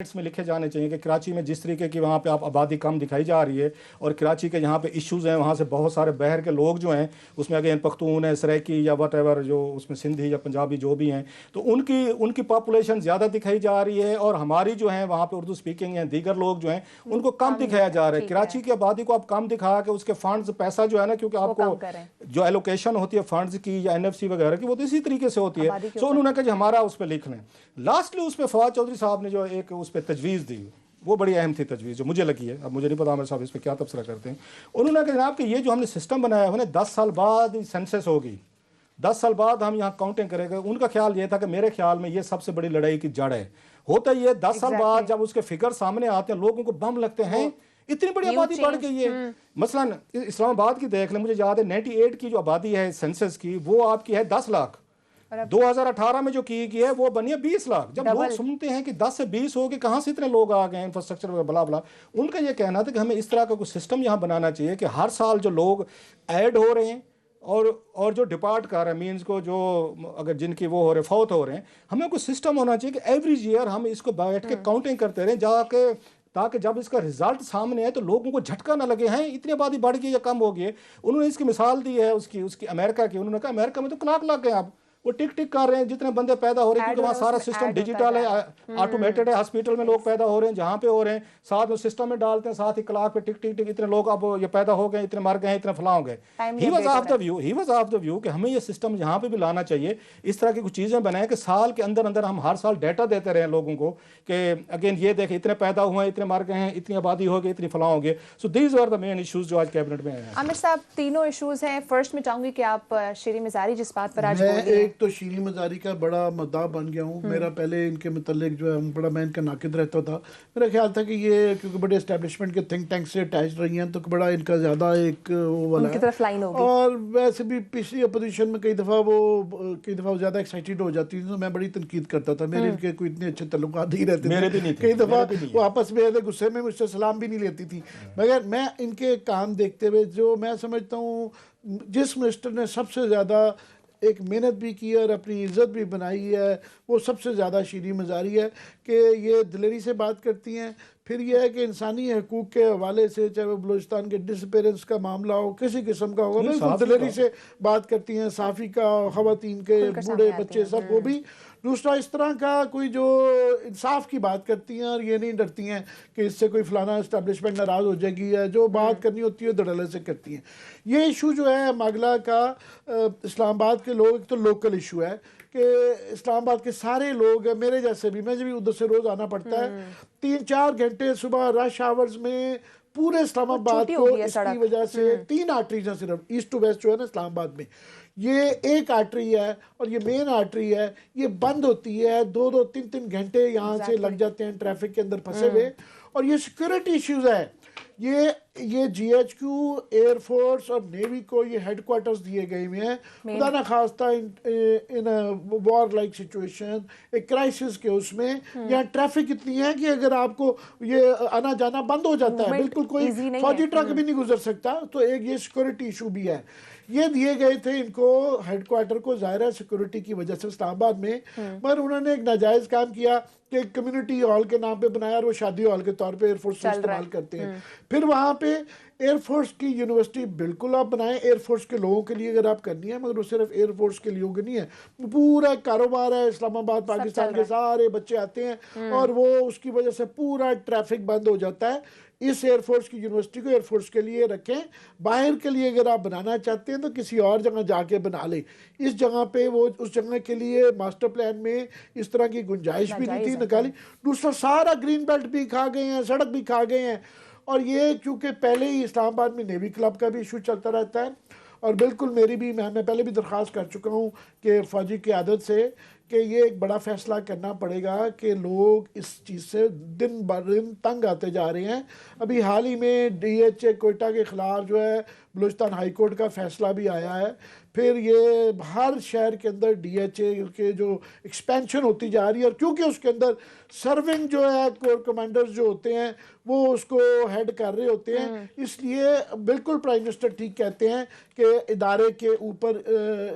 میں لکھے جانے چاہیے کہ کراچی میں جس طریقے کی وہاں پہ آپ آبادی کم دکھائی جا رہی ہے اور کراچی کے یہاں پہ ایشوز ہیں، وہاں سے بہت سارے بہر کے لوگ جو ہیں اس میں اگین پختون ہے، سریکی یا وٹ ایور، جو اس میں سندھی یا پنجابی جو بھی ہیں، تو ان کی پاپولیشن زیادہ دکھائی جا رہی ہے اور ہماری جو ہیں وہاں پہ اردو سپیکنگ ہیں دیگر لوگ جو ہیں ان کو کم دکھایا جا رہا ہے۔ کراچی کی آبادی کو آپ کم دکھا کے اس کے فنڈز پیسہ جو ہے نا، کیونکہ آپ کو جو ایلوکیشن ہوتی ہے فنڈز کی یا NFC وغیرہ کی وہ تو اسی طریقے سے ہوتی ہے، سو انہوں نے کہا جی ہمارا اس پہ لکھ لیں۔ لاسٹلی اس پہ فواد چودھری صاحب نے جو ایک اس پہ تجویز دی، وہ بڑی اہم تھی تجویز، جو مجھے لگی ہے، اب مجھے نہیں پتا عامر صاحب اس پہ کیا تبصرہ کرتے ہیں۔ انہوں نے کہا جناب کہ یہ جو ہم نے سسٹم بنایا ہے 10 سال بعد سینسس ہوگی، 10 سال بعد ہم یہاں کاؤنٹنگ کریں گے۔ ان کا خیال یہ تھا کہ میرے خیال میں یہ سب سے بڑی لڑائی کی جڑ ہے۔ ہوتا یہ 10 سال بعد جب اس کے فگر سامنے آتے ہیں لوگوں کو بم لگتے ہیں، اتنی بڑی آبادی بڑھ گئی ہے۔ مثلا اسلام آباد کی دیکھ لیں، مجھے یاد ہے 98 کی جو آبادی ہے سینسس کی، وہ آپ کی ہے 10 لاکھ، 2018 میں جو کی گئی ہے وہ بنی ہے 20 لاکھ۔ جب لوگ سنتے ہیں کہ 10 سے 20 ہو گئے، کہاں سے اتنے لوگ آ گئے، انفراسٹرکچر بلا بلا، ان کا یہ کہنا تھا کہ ہمیں اس طرح کا کوئی سسٹم یہاں بنانا چاہیے کہ ہر سال جو لوگ ایڈ ہو رہے ہیں اور جو ڈپارٹ کر رہے ہیں، مینز کو جو اگر جن کی وہ ہو رہے فوت ہو رہے ہیں، ہمیں کوئی سسٹم ہونا چاہیے کہ ایوری ایئر ہم اس کو بیٹھ کے کاؤنٹنگ کرتے رہیں جا کے، تاکہ جب اس کا رزلٹ سامنے آئے تو لوگوں کو جھٹکا نہ لگے ہیں اتنی آبادی بڑھ گئی یا کم ہو گئی ہے۔ انہوں نے اس کی مثال دی ہے اس کی امریکہ کی، انہوں نے کہا امریکہ میں تو کلاک لگ گئے، اب وہ ٹک ٹک کر رہے ہیں جتنے بندے پیدا ہو رہے ہیں، کیونکہ وہاں سارا سسٹم ڈیجیٹل ہے، آٹومیٹڈ ہے، ہاسپٹل میں لوگ پیدا ہو رہے ہیں جہاں پہ ہو رہے ہیں، ساتھ میں سسٹم میں ڈالتے ہیں، ساتھ ہی کلاک پہ ٹک ٹک ٹک اتنے لوگ اب یہ پیدا ہو گئے، اتنے مر گئے، اتنے فلاں ہو گئے۔ He was of the view کہ ہمیں یہ سسٹم یہاں پہ بھی لانا چاہیے، اس طرح کی کچھ چیزیں بنائیں کہ سال کے اندر اندر ہم ہر سال ڈیٹا دیتے رہیں لوگوں کو کہ اگین یہ دیکھیں اتنے پیدا ہوئے ہیں، اتنے مر گئے ہیں، اتنی آبادی ہو گئی، اتنی فلاں ہو گئے۔ So these are the main issues جو آج کیبنٹ میں ہیں۔ عامر صاحب تینوں ایشوز ہیں، فرسٹ میں چاہوں گی کہ آپ شیریں مزاری جس بات پر آج بول رہے ہیں، ایک تو شیریں مزاری کا بڑا مدعا بن گیا ہوں، میرا پہلے ان کے متعلق جو ہے بڑا میں ان کا ناقد رہتا تھا، میرا خیال تھا کہ یہ کیونکہ بڑے اسٹیبلشمنٹ کے تھنک ٹینک سے اٹیچ رہی ہیں تو بڑا ان کا زیادہ ایک وہ والا ہے، اور ویسے بھی پچھلی اپوزیشن میں کئی دفعہ وہ زیادہ ایکسائٹیڈ ہو جاتی تھی تو میں بڑی تنقید کرتا تھا، میرے ان کے کوئی اتنے اچھے تعلقات نہیں رہتے تھے، کئی دفعہ وہ آپس میں غصے میں مجھ سے سلام بھی نہیں لیتی تھی، مگر میں ان کے کام دیکھتے ہوئے جو میں سمجھتا ہوں جس منسٹر نے سب سے زیادہ ایک محنت بھی کی اور اپنی عزت بھی بنائی ہے وہ سب سے زیادہ شیریں مزاری ہے، کہ یہ دلیری سے بات کرتی ہیں، پھر یہ ہے کہ انسانی حقوق کے حوالے سے چاہے وہ بلوچستان کے ڈس اپیرنس کا معاملہ ہو، کسی قسم کا ہوگا، بالکل دلیری سے بات کرتی ہیں، صحافی کا، خواتین کے، بوڑھے بچے سب کو بھی۔ دوسرا اس طرح کا کوئی جو انصاف کی بات کرتی ہیں اور یہ نہیں ڈرتی ہیں کہ اس سے کوئی فلانا اسٹیبلشمنٹ ناراض ہو جائے گی، جو بات کرنی ہوتی ہے دھڑلے سے کرتی ہیں۔ یہ ایشو جو ہے ماگلا کا اسلام آباد کے لوگ، ایک تو لوکل ایشو ہے کہ اسلام آباد کے سارے لوگ میرے جیسے بھی، مجھے بھی ادھر سے روز آنا پڑتا ہے، 3-4 گھنٹے صبح رش آورز میں پورے اسلام آباد کو اس کی وجہ سے 3 آرٹریز ہیں صرف ایسٹ ٹو ویسٹ جو ہے نا اسلام آباد میں، یہ ایک آرٹری ہے اور یہ مین آرٹری ہے، یہ بند ہوتی ہے، 2-3 گھنٹے یہاں سے لگ جاتے ہیں ٹریفک کے اندر پھنسے ہوئے، اور یہ سیکورٹی ایشوز ہے۔ یہ GHQ ایئر فورس اور نیوی کو یہ ہیڈ کوارٹرز دیے گئے ہوئے ہیں، خدا نہ خواستہ ان وار لائک سچویشن، ایک کرائسس کے اس میں یہاں ٹریفک اتنی ہے کہ اگر آپ کو یہ آنا جانا بند ہو جاتا ہے، بالکل کوئی فوجی ٹرک بھی نہیں گزر سکتا، تو ایک یہ سیکورٹی ایشو بھی ہے۔ یہ دیے گئے تھے ان کو ہیڈ کوارٹر کو، ظاہر ہے سیکورٹی کی وجہ سے اسلام آباد میں، مگر انہوں نے ایک ناجائز کام کیا کہ ایک کمیونٹی ہال کے نام پہ بنایا اور وہ شادی ہال کے طور پہ ایئر فورس سے استعمال کرتے ہیں۔ پھر وہاں پہ ایئر فورس کی یونیورسٹی بالکل آپ بنائیں، ایئر فورس کے لوگوں کے لیے اگر آپ کرنی ہے، مگر وہ صرف ایئر فورس کے لیے نہیں ہے، پورا کاروبار ہے، اسلام آباد پاکستان کے سارے بچے آتے ہیں اور وہ اس کی وجہ سے پورا ٹریفک بند ہو جاتا ہے۔ اس ایئر فورس کی یونیورسٹی کو ایئر فورس کے لیے رکھیں، باہر کے لیے اگر آپ بنانا چاہتے ہیں تو کسی اور جگہ جا کے بنا لیں، اس جگہ پہ وہ اس جگہ کے لیے ماسٹر پلان میں اس طرح کی گنجائش بھی نہیں تھی، نکالی۔ دوسرا سارا گرین بیلٹ بھی کھا گئے ہیں، سڑک بھی کھا گئے ہیں، اور یہ چونکہ پہلے ہی اسلام آباد میں نیوی کلب کا بھی ایشو چلتا رہتا ہے، اور بالکل میری بھی میں پہلے بھی درخواست کر چکا ہوں کہ فوجی قیادت سے کہ یہ ایک بڑا فیصلہ کرنا پڑے گا کہ لوگ اس چیز سے دن بدن تنگ آتے جا رہے ہیں۔ ابھی حال ہی میں DHA کوئٹہ کے خلاف جو ہے بلوچستان ہائی کورٹ کا فیصلہ بھی آیا ہے، پھر یہ ہر شہر کے اندر ڈی ایچ اے کے جو ایکسپینشن ہوتی جا رہی ہے، اور کیونکہ اس کے اندر سرونگ جو ہے کور کمانڈرز جو ہوتے ہیں وہ اس کو ہیڈ کر رہے ہوتے ہیں، اس لیے بالکل پرائم منسٹر ٹھیک کہتے ہیں کہ ادارے کے اوپر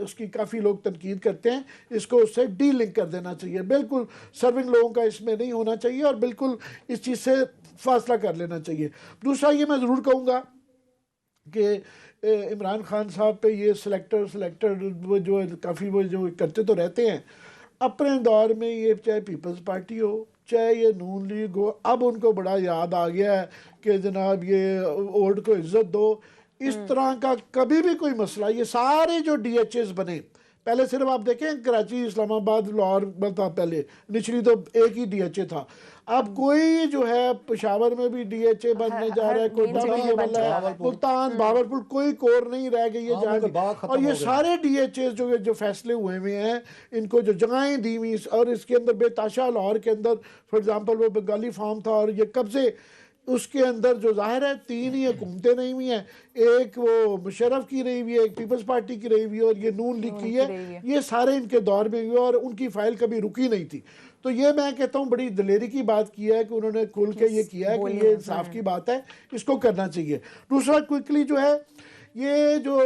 اس کی کافی لوگ تنقید کرتے ہیں، اس کو اس سے ڈی لنک کر دینا چاہیے، بالکل سرونگ لوگوں کا اس میں نہیں ہونا چاہیے اور بالکل اس چیز سے فاصلہ کر لینا چاہیے۔ دوسرا یہ میں ضرور کہوں گا کہ عمران خان صاحب پہ یہ سلیکٹر وہ جو کافی وہ جو کرتے تو رہتے ہیں، اپنے دور میں یہ چاہے پیپلز پارٹی ہو چاہے یہ نون لیگ ہو، اب ان کو بڑا یاد آ گیا ہے کہ جناب یہ ووٹ کو عزت دو، اس طرح کا کبھی بھی کوئی مسئلہ، یہ سارے جو ڈی ایچ ایز بنے، پہلے صرف آپ دیکھیں کراچی، اسلام آباد، لاہور تھا پہلے، نچلی تو ایک ہی ڈی ایچ اے تھا، اب کوئی جو ہے پشاور میں بھی ڈی ایچ اے بننے جا رہا ہے، کوئٹہ میں یہ بن رہا ہے، ملتان، بہاولپور، کوئی کور نہیں رہ گئی ہے جہاں کی، اور یہ سارے ڈی ایچ اے جو فیصلے ہوئے ہیں ان کو جو جگہیں دی ہوئی، اور اس کے اندر بے تاشا لاہور کے اندر فار ایگزامپل وہ بنگالی فارم تھا، اور یہ قبضے اس کے اندر جو ظاہر ہے 3 ہی حکومتیں نہیں ہوئی ہیں، ایک وہ مشرف کی رہی ہوئی ہے، ایک پیپلز پارٹی کی رہی ہوئی ہے، اور یہ نون لیگ کی ہے، یہ سارے ان کے دور میں ہوئے اور ان کی فائل کبھی رکی نہیں تھی۔ تو یہ میں کہتا ہوں بڑی دلیری کی بات کی ہے کہ انہوں نے کھل کے یہ کیا ہے کہ یہ انصاف کی بات ہے، اس کو کرنا چاہیے۔ دوسرا کوئکلی جو ہے یہ جو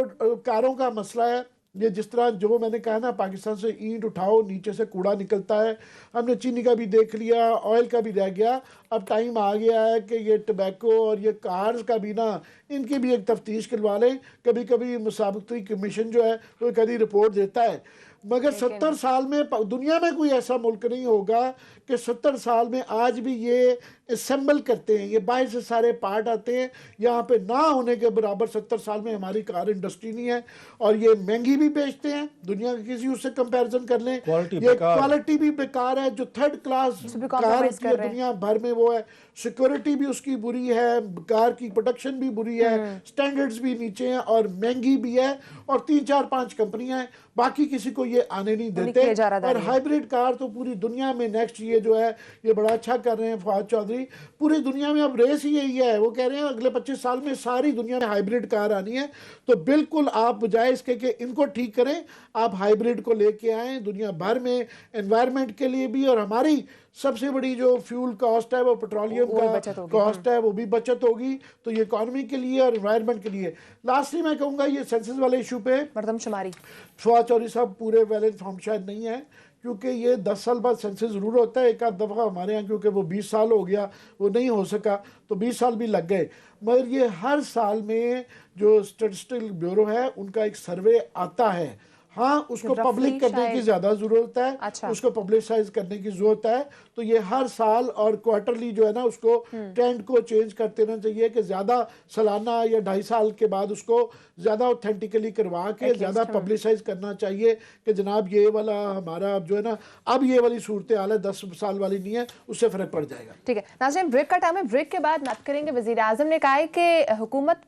کاروں کا مسئلہ ہے، یہ جس طرح جو میں نے کہا نا پاکستان سے اینٹ اٹھاؤ نیچے سے کوڑا نکلتا ہے، ہم نے چینی کا بھی دیکھ لیا، آئل کا بھی رہ گیا، اب ٹائم آ گیا ہے کہ یہ ٹبیکو اور یہ کارز کا بھی نا ان کی بھی ایک تفتیش کروا لیں۔ کبھی کبھی مسابقتی کمیشن جو ہے وہ کبھی رپورٹ دیتا ہے، مگر 70 سال میں دنیا میں کوئی ایسا ملک نہیں ہوگا کہ 70 سال میں آج بھی یہ اسمبل کرتے ہیں، یہ باہر سے سارے پارٹ آتے ہیں، یہاں پہ نہ ہونے کے برابر 70 سال میں ہماری کار انڈسٹری نہیں ہے، اور یہ مہنگی بھی بیچتے ہیں، دنیا کے کسی اس سے کمپیریزن کر لیں، یہ کوالٹی بھی بیکار ہے، جو تھرڈ کلاس کار ہوتی ہے دنیا بھر میں وہ ہے، سیکورٹی بھی اس کی بری ہے، کار کی پروڈکشن بھی بری ہے، سٹینڈرڈز بھی نیچے ہیں اور مہنگی بھی ہے، اور 3 4 5 کمپنیاں ہیں، باقی کسی کو یہ آنے نہیں دیتے، اور ہائیبریڈ کار تو پوری دنیا میں نیکسٹ یہ جو ہے یہ بڑا اچھا کر رہے ہیں فواد چودھری، پوری دنیا میں اب ریس ہی یہی ہے، وہ کہہ رہے ہیں اگلے 25 سال میں ساری دنیا میں ہائیبریڈ کار آنی ہے، تو بالکل آپ بجائے اس کے کہ ان کو ٹھیک کریں، آپ ہائیبریڈ کو لے کے آئیں، دنیا بھر میں انوائرمنٹ کے لیے بھی، اور ہماری سب سے بڑی جو فیول کاسٹ ہے وہ پیٹرولیم کا کاسٹ ہے وہ بھی بچت ہوگی، تو یہ اکانومی کے لیے اور انوائرمنٹ کے لیے۔ لاسٹلی میں کہوں گا یہ سینسس والے ایشو پہ مردم شماری فواد چودھری صاحب پورے ویل انفارم شاید نہیں ہے، کیونکہ یہ 10 سال بعد سینسس ضرور ہوتا ہے، ایک آدھ دفعہ ہمارے ہاں کیونکہ وہ 20 سال ہو گیا وہ نہیں ہو سکا تو 20 سال بھی لگ گئے، مگر یہ ہر سال میں جو اسٹیٹسٹکل بیورو ہے ان کا ایک سروے آتا ہے، ہاں اس کو پبلک کرنے کی زیادہ ضرورت ہے، اس کو پبلسائز کرنے کی ضرورت ہے، تو یہ ہر سال اور کوارٹرلی جو ہے نا اس کو ٹرینڈ کو چینج کرتے رہنا چاہیے کہ زیادہ سالانہ یا 2.5 سال کے بعد اس کو زیادہ اوتھینٹیکلی کروا کے زیادہ پبلسائز کرنا چاہیے کہ جناب یہ والا ہمارا جو ہے نا اب یہ والی صورتحال ہے 10 سال والی نہیں ہے، اس سے فرق پڑ جائے گا۔ ٹھیک ہے ناظرین، بریک کا ٹائم ہے، بریک کے بعد بات کریں گے۔ وزیر اعظم نے کہا ہے کہ حکومت